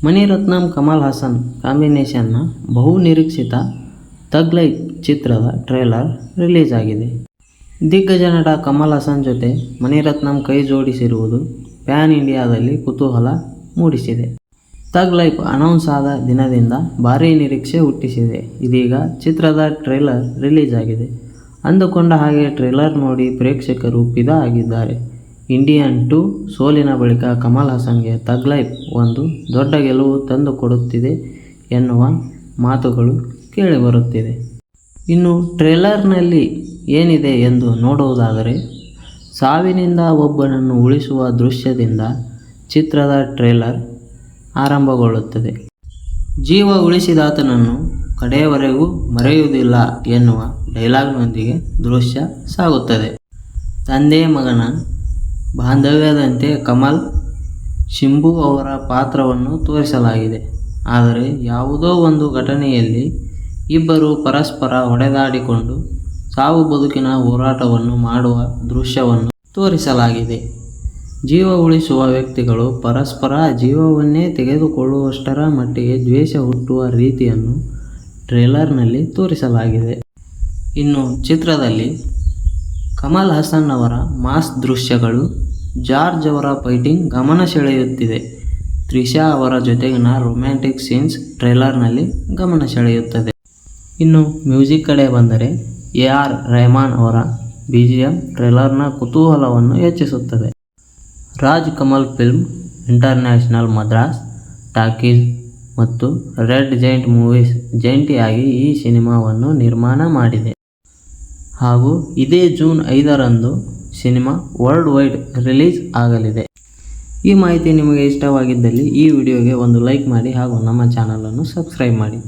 ಮಣಿರತ್ನಂ ಕಮಲ್ ಹಾಸನ್ ಕಾಂಬಿನೇಷನ್ನ ಬಹುನಿರೀಕ್ಷಿತ ಥಗ್ ಲೈಫ್ ಚಿತ್ರದ trailer release ಆಗಿದೆ. ದಿಗ್ಗಜ ನಟ ಕಮಲ್ ಹಾಸನ್ ಜೊತೆ ಮಣಿರತ್ನಂ ಕೈ ಜೋಡಿಸಿರುವುದು ಪ್ಯಾನ್ ಇಂಡಿಯಾದಲ್ಲಿ ಕುತೂಹಲ ಮೂಡಿಸಿದೆ. ಥಗ್ ಲೈಫ್ ಅನೌನ್ಸ್ ಆದ ದಿನದಿಂದ ಭಾರೀ ನಿರೀಕ್ಷೆ ಹುಟ್ಟಿಸಿದೆ. ಇದೀಗ ಚಿತ್ರದ ಟ್ರೇಲರ್ ರಿಲೀಸ್ ಆಗಿದೆ. ಅಂದುಕೊಂಡ ಹಾಗೆ ಟ್ರೇಲರ್ ನೋಡಿ ಪ್ರೇಕ್ಷಕರು ಫಿದಾ ಆಗಿದ್ದಾರೆ. ಇಂಡಿಯನ್ 2 ಸೋಲಿನ ಬಳಿಕ ಕಮಲ್ ಹಾಸನ್ಗೆ ಥಗ್ ಲೈಫ್ ಒಂದು ದೊಡ್ಡ ಗೆಲುವು ತಂದುಕೊಡುತ್ತಿದೆ ಎನ್ನುವ ಮಾತುಗಳು ಕೇಳಿಬರುತ್ತಿದೆ. ಇನ್ನು ಟ್ರೇಲರ್ನಲ್ಲಿ ಏನಿದೆ ಎಂದು ನೋಡುವುದಾದರೆ, ಸಾವಿನಿಂದ ಒಬ್ಬನನ್ನು ಉಳಿಸುವ ದೃಶ್ಯದಿಂದ ಚಿತ್ರದ ಟ್ರೇಲರ್ ಆರಂಭಗೊಳ್ಳುತ್ತದೆ. ಜೀವ ಉಳಿಸಿದಾತನನ್ನು ಕಡೆಯವರೆಗೂ ಮರೆಯುವುದಿಲ್ಲ ಎನ್ನುವ ಡೈಲಾಗ್ನೊಂದಿಗೆ ದೃಶ್ಯ ಸಾಗುತ್ತದೆ. ತಂದೆ ಮಗನ ಬಾಂಧವ್ಯದಂತೆ ಕಮಲ್, ಶಿಂಬು ಅವರ ಪಾತ್ರವನ್ನು ತೋರಿಸಲಾಗಿದೆ. ಆದರೆ ಯಾವುದೋ ಒಂದು ಘಟನೆಯಲ್ಲಿ ಇಬ್ಬರು ಪರಸ್ಪರ ಹೊಡೆದಾಡಿಕೊಂಡು ಸಾವು ಬದುಕಿನ ಹೋರಾಟವನ್ನು ಮಾಡುವ ದೃಶ್ಯವನ್ನು ತೋರಿಸಲಾಗಿದೆ. ಜೀವ ಉಳಿಸುವ ವ್ಯಕ್ತಿಗಳು ಪರಸ್ಪರ ಜೀವವನ್ನೇ ತೆಗೆದುಕೊಳ್ಳುವಷ್ಟರ ಮಟ್ಟಿಗೆ ದ್ವೇಷ ಹುಟ್ಟುವ ರೀತಿಯನ್ನು ಟ್ರೇಲರ್ನಲ್ಲಿ ತೋರಿಸಲಾಗಿದೆ. ಇನ್ನು ಚಿತ್ರದಲ್ಲಿ ಕಮಲ್ ಹಾಸನ್ ಅವರ ಮಾಸ್ ದೃಶ್ಯಗಳು, ಜಾರ್ಜ್ ಅವರ ಫೈಟಿಂಗ್ ಗಮನ ಸೆಳೆಯುತ್ತಿದೆ. ತ್ರಿಷಾ ಅವರ ಜೊತೆಗಿನ ರೊಮ್ಯಾಂಟಿಕ್ ಸೀನ್ಸ್ ಟ್ರೇಲರ್ನಲ್ಲಿ ಗಮನ ಸೆಳೆಯುತ್ತದೆ. ಇನ್ನು ಮ್ಯೂಸಿಕ್ ಕಡೆ ಬಂದರೆ, AR ರೆಹಮಾನ್ ಅವರ BGM ಟ್ರೇಲರ್ನ ಕುತೂಹಲವನ್ನು ಹೆಚ್ಚಿಸುತ್ತದೆ. Raj Kamal film international Madras talkies ಮತ್ತು ರೆಡ್ ಜೈಂಟ್ ಮೂವೀಸ್ ಜಂಟಿಯಾಗಿ ಈ ಸಿನಿಮಾವನ್ನು ನಿರ್ಮಾಣ ಮಾಡಿದೆ. ಹಾಗೂ ಇದೇ ಜೂನ್ 5ರಂದು ಸಿನಿಮಾ ವರ್ಲ್ಡ್ ವೈಡ್ ರಿಲೀಸ್ ಆಗಲಿದೆ. ಈ ಮಾಹಿತಿ ನಿಮಗೆ ಇಷ್ಟವಾಗಿದ್ದಲ್ಲಿ ಈ ವಿಡಿಯೋಗೆ ಒಂದು ಲೈಕ್ ಮಾಡಿ ಹಾಗೂ ನಮ್ಮ ಚಾನಲನ್ನು ಸಬ್ಸ್ಕ್ರೈಬ್ ಮಾಡಿ.